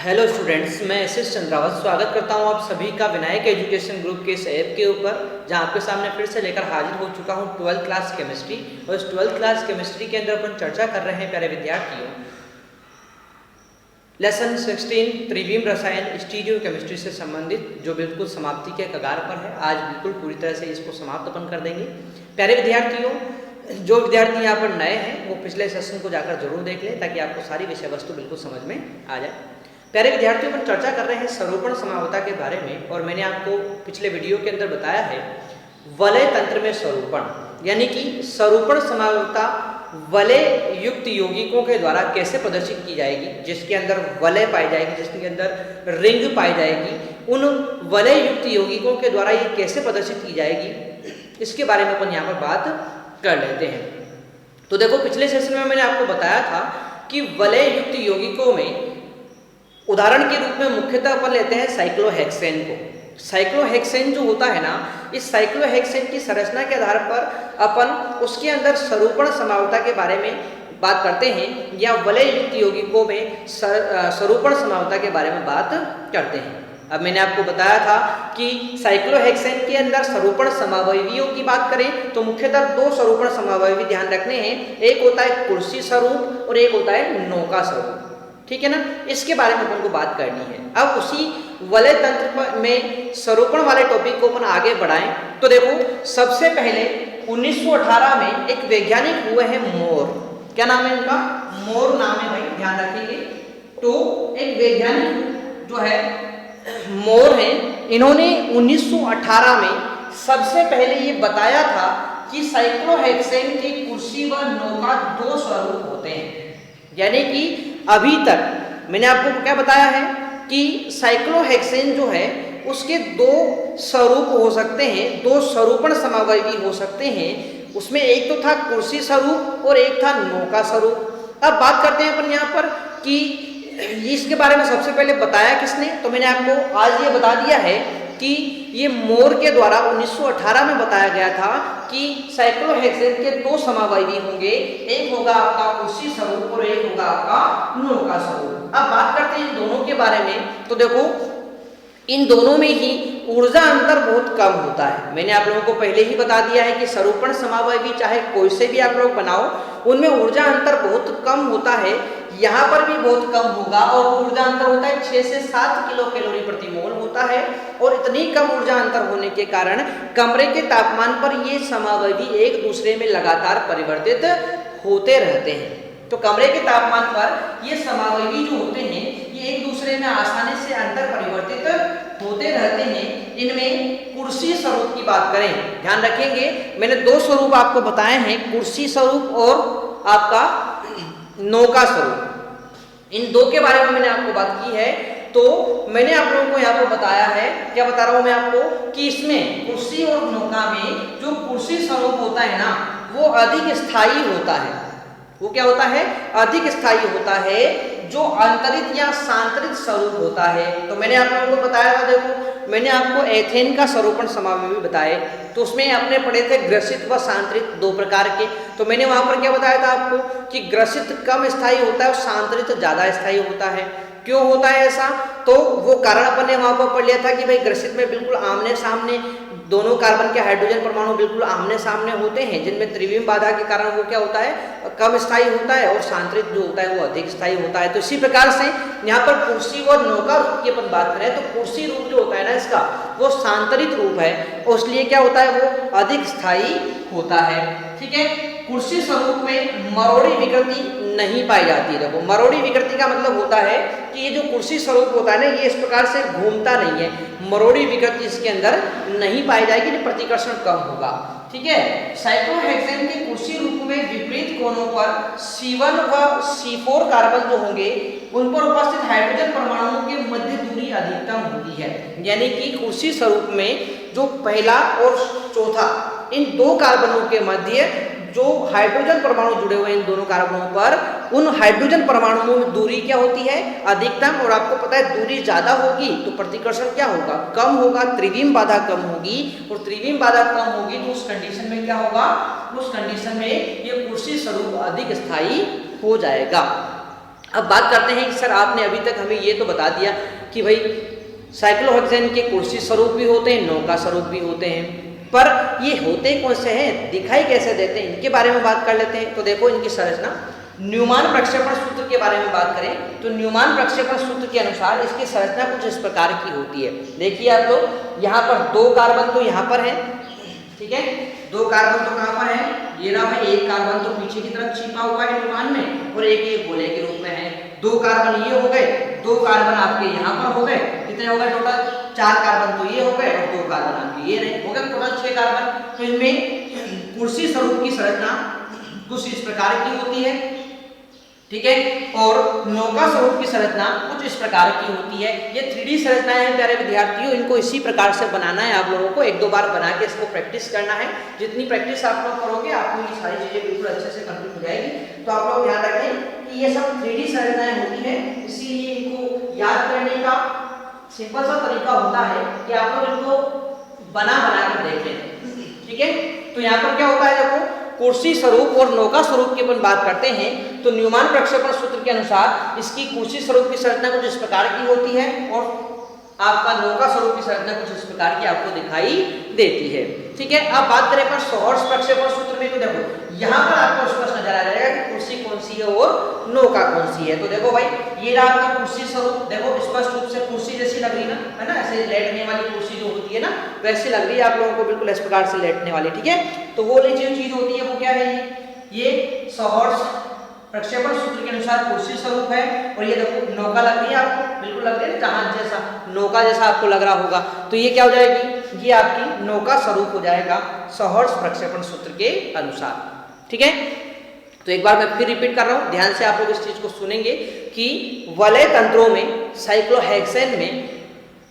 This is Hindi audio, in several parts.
हेलो स्टूडेंट्स, मैं एसएस चंद्रावत स्वागत करता हूं आप सभी का विनायक एजुकेशन ग्रुप के इस ऐप के ऊपर, जहां आपके सामने फिर से लेकर हाजिर हो चुका हूं 12th क्लास केमिस्ट्री। और इस 12th क्लास केमिस्ट्री के अंदर अपन चर्चा कर रहे हैं प्यारे विद्यार्थियों, लेसन 16 त्रिविम रसायन स्टीरियो केमिस्ट्री से संबंधित, जो बिल्कुल समाप्ति के कगार पर है। आज बिल्कुल पूरी तरह से इसको समाप्त अपन कर देंगे। प्यारे विद्यार्थियों, जो विद्यार्थी यहाँ पर नए हैं वो पिछले सेशन को जाकर जरूर देख लें, ताकि आपको सारी विषय वस्तु बिल्कुल समझ में आ जाए। प्यारे विद्यार्थियों, पर चर्चा कर रहे हैं स्वरूपण समावता के बारे में। और मैंने आपको पिछले वीडियो के अंदर बताया है वलय तंत्र में स्वरूपण, यानी कि स्वरूपण समावता वलय युक्त यौगिकों के द्वारा कैसे प्रदर्शित की जाएगी, जिसके अंदर वलय पाई जाएगी, जिसके अंदर रिंग पाई जाएगी, उन वलय युक्त यौगिकों के द्वारा ये कैसे प्रदर्शित की जाएगी, इसके बारे में अपन यहाँ पर बात कर लेते हैं। तो देखो, पिछले सेशन में मैंने आपको बताया था कि वलय युक्त यौगिकों में उदाहरण के रूप में मुख्यतः अपन लेते हैं साइक्लोहेक्सेन को। साइक्लोहेक्सेन जो होता है ना, इस साइक्लोहेक्सेन की संरचना के आधार पर अपन उसके अंदर स्वरूपण समावता के बारे में बात करते हैं, या वलय युक्त यौगिकों में स्वरूपण समावता के बारे में बात करते हैं। अब मैंने आपको बताया था कि साइक्लोहेक्सेन के अंदर स्वरूपण समावयवियों की बात करें तो मुख्यतः दो स्वरूपण समावयवी ध्यान रखने हैं। एक होता है कुर्सी स्वरूप और एक होता है नौका स्वरूप, ठीक है ना। इसके बारे में अपन को बात करनी है। अब उसी वलय तंत्र में स्वरूपण वाले टॉपिक को अपन आगे बढ़ाएं तो देखो, सबसे पहले 1918 में एक वैज्ञानिक हुए हैं मोर। क्या नाम है उनका? मोर नाम है भाई, ध्यान रखेंगे। तो एक वैज्ञानिक जो है मोर हैं, इन्होंने 1918 में सबसे पहले ये बताया था कि साइक्लोहेक्सेन के कुर्सी व नौका दो स्वरूप होते हैं। यानी कि अभी तक मैंने आपको क्या बताया है कि साइक्लोहेक्सेन जो है उसके दो स्वरूप हो सकते हैं, दो स्वरूपण समावयवी हो सकते हैं। उसमें एक तो था कुर्सी स्वरूप और एक था नौका स्वरूप। अब बात करते हैं अपन यहाँ पर कि इसके बारे में सबसे पहले बताया किसने, तो मैंने आपको आज ये बता दिया है कि ये मोर के द्वारा 1918 में बताया गया था कि साइक्लोहेक्सेन के दो समावयवी होंगे, एक होगा आपका कुर्सी स्वरूप और एक होगा आपका नौका स्वरूप। अब बात करते हैं इन दोनों के बारे में। तो देखो, इन दोनों में ही ऊर्जा अंतर बहुत कम होता है। मैंने आप लोगों को पहले ही बता दिया है कि स्वरूपण समावयवी चाहे कोई से भी आप लोग बनाओ, उनमें ऊर्जा अंतर बहुत कम होता है। यहाँ पर भी बहुत कम होगा, और ऊर्जा अंतर होता है 6 से 7 किलो कैलोरी प्रति मोल होता है। और इतनी कम ऊर्जा अंतर होने के कारण कमरे के तापमान पर ये समावयवी एक दूसरे में लगातार परिवर्तित होते रहते हैं। तो कमरे के तापमान पर ये समावयवी जो होते हैं ये एक दूसरे में आसानी से अंतर परिवर्तित होते रहते हैं। इनमें कुर्सी स्वरूप की बात करें, ध्यान रखेंगे मैंने दो स्वरूप आपको बताए हैं, कुर्सी स्वरूप और आपका नौका स्वरूप। इन दो के बारे में मैंने आपको बात की है। तो मैंने आप लोगों को यहाँ पर बताया है, क्या बता रहा हूँ मैं आपको, कि इसमें कुर्सी और नौका में जो कुर्सी स्वरूप होता है ना, वो अधिक स्थायी होता है। वो क्या होता है? अधिक स्थायी होता है, जो आंतरिक या सांतरिक स्वरूप होता है। तो मैंने आप लोगों को बताया था, देखो मैंने आपको एथेन का स्वरूपण समावयवी बताए, तो उसमें आपने पढ़े थे ग्रसित व सांतरिक दो प्रकार के। तो मैंने वहां पर क्या बताया था आपको कि ग्रसित कम स्थायी होता है और सांतरिक ज्यादा स्थायी होता है। क्यों होता है ऐसा? तो वो कारण अपन ने वहां पर पढ़ लिया था कि भाई ग्रसित में बिल्कुल आमने सामने दोनों कार्बन के हाइड्रोजन परमाणु बिल्कुल आमने सामने होते हैं, जिनमें त्रिविम बाधा के कारण वो क्या होता है? कम स्थायी होता है, और सांतरिक जो होता है वो अधिक स्थायी होता है। तो इसी प्रकार से यहाँ पर कुर्सी और नौका रूप की अपन बात करें तो कुर्सी रूप जो होता है ना इसका, वो सांतरिक रूप है, और इसलिए क्या होता है? वो अधिक स्थायी होता है, ठीक है। कुर्सी स्वरूप में मरोड़ी विकृति नहीं पाई जाती है। देखो, मरोड़ी विकृति का मतलब होता है कि ये जो कुर्सी स्वरूप होता है ना, ये इस प्रकार से घूमता नहीं है। मरोड़ी विकृति इसके अंदर नहीं पाई जाएगी, प्रतिकर्षण कम होगा, ठीक है। साइक्लोहेक्सेन के कुर्सी रूप में विपरीत कोनों पर C1 व C4 कार्बन जो होंगे, उन पर उपस्थित हाइड्रोजन परमाणुओं के मध्य दूरी अधिकतम होती है। यानी कि कुर्सी स्वरूप में जो पहला और चौथा, इन दो कार्बनों के मध्य जो हाइड्रोजन परमाणु जुड़े हुए हैं इन दोनों कार्बनों पर, उन हाइड्रोजन परमाणुओं में दूरी क्या होती है? अधिकतम। और आपको पता है दूरी ज्यादा होगी तो प्रतिकर्षण क्या होगा? कम होगा, त्रिविम बाधा कम होगी। और त्रिविम बाधा कम होगी तो उस कंडीशन में क्या होगा? उस कंडीशन में ये कुर्सी स्वरूप अधिक स्थायी हो जाएगा। अब बात करते हैं कि सर आपने अभी तक हमें ये तो बता दिया कि भाई साइक्लोहेक्सेन के कुर्सी स्वरूप भी होते हैं, नौका स्वरूप भी होते हैं, पर ये होते कौन से हैं, दिखाई कैसे देते हैं, इनके बारे में बात कर लेते हैं। तो देखो इनकी संरचना, न्यूमान प्रक्षेपण सूत्र के बारे में बात करें तो न्यूमान प्रक्षेपण सूत्र के अनुसार इसकी संरचना कुछ इस प्रकार की होती है। देखिए आप लोग, यहाँ पर 2 कार्बन तो यहाँ पर है, ठीक है, 2 कार्बन तो कहाँ पर है, ये रहा है, 1 कार्बन तो पीछे की तरफ छिपा हुआ है न्यूमान में और एक ये गोले के रूप में है। 2 कार्बन ये हो गए, 2 कार्बन आपके यहाँ पर हो गए, कितने हो गए टोटल, 4 कार्बन तो ये हो गए और 2 कार्बन आपके ये रहे, हो गए टोटल 6 कार्बन। तो इनमें कुर्सी स्वरूप की संरचना कुछ इस प्रकार की होती है, ठीक है, और नौका स्वरूप की संरचना कुछ इस प्रकार की होती है। ये 3D संरचनाएं हैं प्यारे विद्यार्थियों, इनको इसी प्रकार से बनाना है आप लोगों को, 1-2 बार बना के इसको प्रैक्टिस करना है। जितनी प्रैक्टिस आप लोग करोगे आपको ये सारी चीजें बिल्कुल अच्छे से कंप्लीट हो जाएगी। तो आप लोग ध्यान रखें कि ये सब 3D संरचनाएं होती है, इसीलिए इनको याद करने का सिंपल सा तरीका होता है कि आप लोग इनको बना कर देख लें, ठीक है। तो यहाँ पर क्या होता है, देखो कुर्सी स्वरूप और नौका स्वरूप की अपन बात करते हैं तो न्यूमान प्रक्षेपण सूत्र के अनुसार इसकी कुर्सी स्वरूप की संरचना कुछ इस प्रकार की होती है और आपका नौका स्वरूप की संरचना कुछ इस प्रकार की आपको दिखाई देती है, ठीक है। अब बात करें पर सोहर्स प्रक्षेपण सूत्र में, तो देखो यहाँ पर आपको स्पष्ट नजर आ जाएगा कि कुर्सी कौन सी है और नौका कौन सी है। तो देखो भाई, ये रहा आपका कुर्सी स्वरूप, देखो स्पष्ट रूप से कुर्सी जैसी लग रही है ना, ऐसे लेटने वाली कुर्सी जो होती है ना वैसी लग रही है आप लोगों को, बिल्कुल इस प्रकार से लेटने वाली, ठीक है। तो वो जो चीज होती है वो क्या है, ये सोहर्स प्रक्षेपण सूत्र के अनुसार कुर्सी स्वरूप है और ये देखो नौका लग रही है आपको, बिल्कुल लग रही है जहाज जैसा, नौका जैसा आपको लग रहा होगा, तो ये क्या हो जाएगी, ये आपकी नौका स्वरूप हो जाएगा सोहर्स प्रक्षेपण सूत्र के अनुसार, ठीक है। तो एक बार मैं फिर रिपीट कर रहा हूं, ध्यान से आप लोग इस चीज को सुनेंगे कि वलय तंत्रों में साइक्लोहेक्सेन में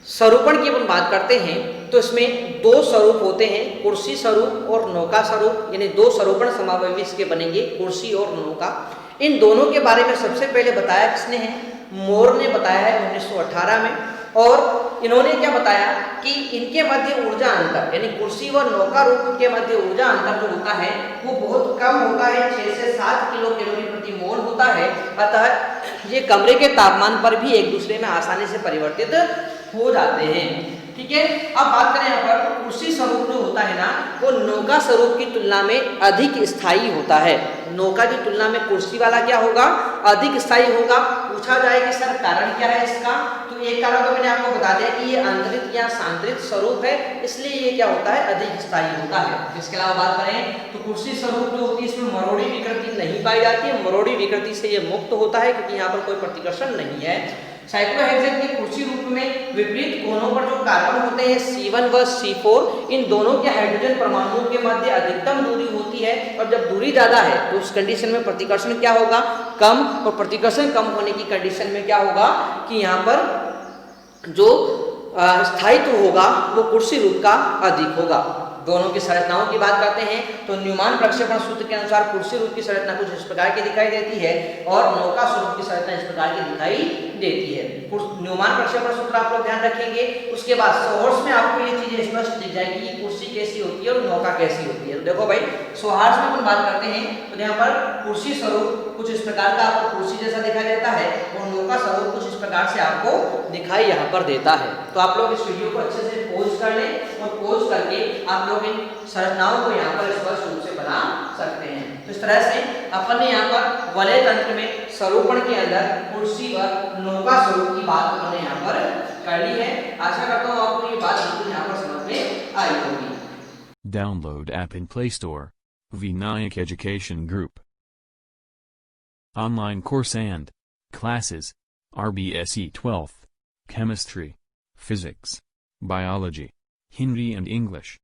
स्वरूपण की अपन बात करते हैं तो इसमें 2 स्वरूप होते हैं, कुर्सी स्वरूप और नौका स्वरूप, यानी 2 स्वरूपण समावयवी इसके बनेंगे, कुर्सी और नौका। इन दोनों के बारे में सबसे पहले बताया किसने है, मोर ने बताया है 1918 में, और इन्होंने क्या बताया कि इनके मध्य ऊर्जा अंतर, यानी कुर्सी व नौका रूप के मध्य ऊर्जा अंतर जो होता है वो बहुत कम होता है, 6 से 7 किलो कैलोरी प्रति मोल होता है। अतः ये कमरे के तापमान पर भी एक दूसरे में आसानी से परिवर्तित हो जाते हैं, ठीक है। अब बात करें यहाँ पर, कुर्सी स्वरूप जो होता है ना वो नौका स्वरूप की तुलना में अधिक स्थायी होता है। नौका की तुलना में कुर्सी वाला क्या होगा, अधिक स्थायी होगा। पूछा जाए कि सर कारण क्या है इसका, तो एक कारण तो मैंने आपको बता दिया कि ये आंतरिक या सांतरिक स्वरूप है, इसलिए ये क्या होता है, अधिक स्थायी होता है। इसके अलावा बात करें तो कुर्सी स्वरूप जो होती है इसमें मरोड़ी विकृति नहीं पाई जाती है, मरोड़ी विकृति से ये मुक्त होता है क्योंकि यहाँ पर कोई प्रतिकर्षण नहीं है। साइक्लोहेक्सेन के कुर्सी रूप में विपरीत कोनों पर जो कार्बन होते हैं C1 व C4, इन दोनों के हाइड्रोजन परमाणुओं के मध्य अधिकतम दूरी होती है और जब दूरी ज्यादा है तो उस कंडीशन में प्रतिकर्षण क्या होगा, कम, और प्रतिकर्षण कम होने की कंडीशन में क्या होगा कि यहाँ पर जो स्थायित्व होगा वो कुर्सी रूप का अधिक होगा। दोनों की संरचनाओं की बात करते हैं तो न्यूमान प्रक्षेपण सूत्र के अनुसार कुर्सी रूप की संरचना कुछ इस प्रकार की दिखाई देती है और नौका स्वरूप की संरचना इस प्रकार की दिखाई देती है। न्यूमान प्रक्षेपण सूत्र आप लोग ध्यान रखेंगे। उसके बाद सोहर्स में आपको ये चीजें स्पष्ट दिख जाएगी कि कुर्सी कैसी होती है और नौका कैसी होती है। तो देखो भाई, सोहर्स में अपन बात करते हैं तो यहाँ पर कुर्सी स्वरूप कुछ इस प्रकार का आपको कुर्सी जैसा दिखाई देता है और नौका स्वरूप कुछ इस प्रकार से आपको दिखाई यहाँ पर देता है। तो आप लोग इस वीडियो को अच्छे से पॉज कर लें और पॉज करके आप लोग इन संरचनाओं को यहाँ पर स्पष्ट रूप से बना सकते हैं। तो इस तरह से अपन ने यहाँ पर वलय तंत्र में स्वरूपण के अंदर कुर्सी व नौका स्वरूप की बात हमने यहाँ पर कर ली है। आशा करता हूँ आपको ये बात बिल्कुल यहाँ पर समझ में आई होगी। Download app in Play Store. Vinayak Education Group. Online course and classes. RBSE 12th. Chemistry. Physics. Biology. Hindi and English.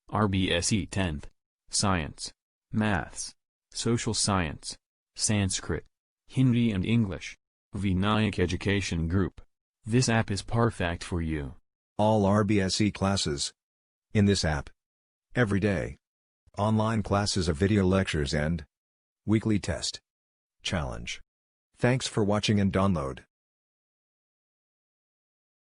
RBSE 10th. Science. Maths. Social Science. Sanskrit. Hindi and English. Vinayak Education Group. This app is perfect for you. All RBSE classes. In this app. Every day. Online classes of video lectures and weekly test. Challenge. Thanks for watching and download.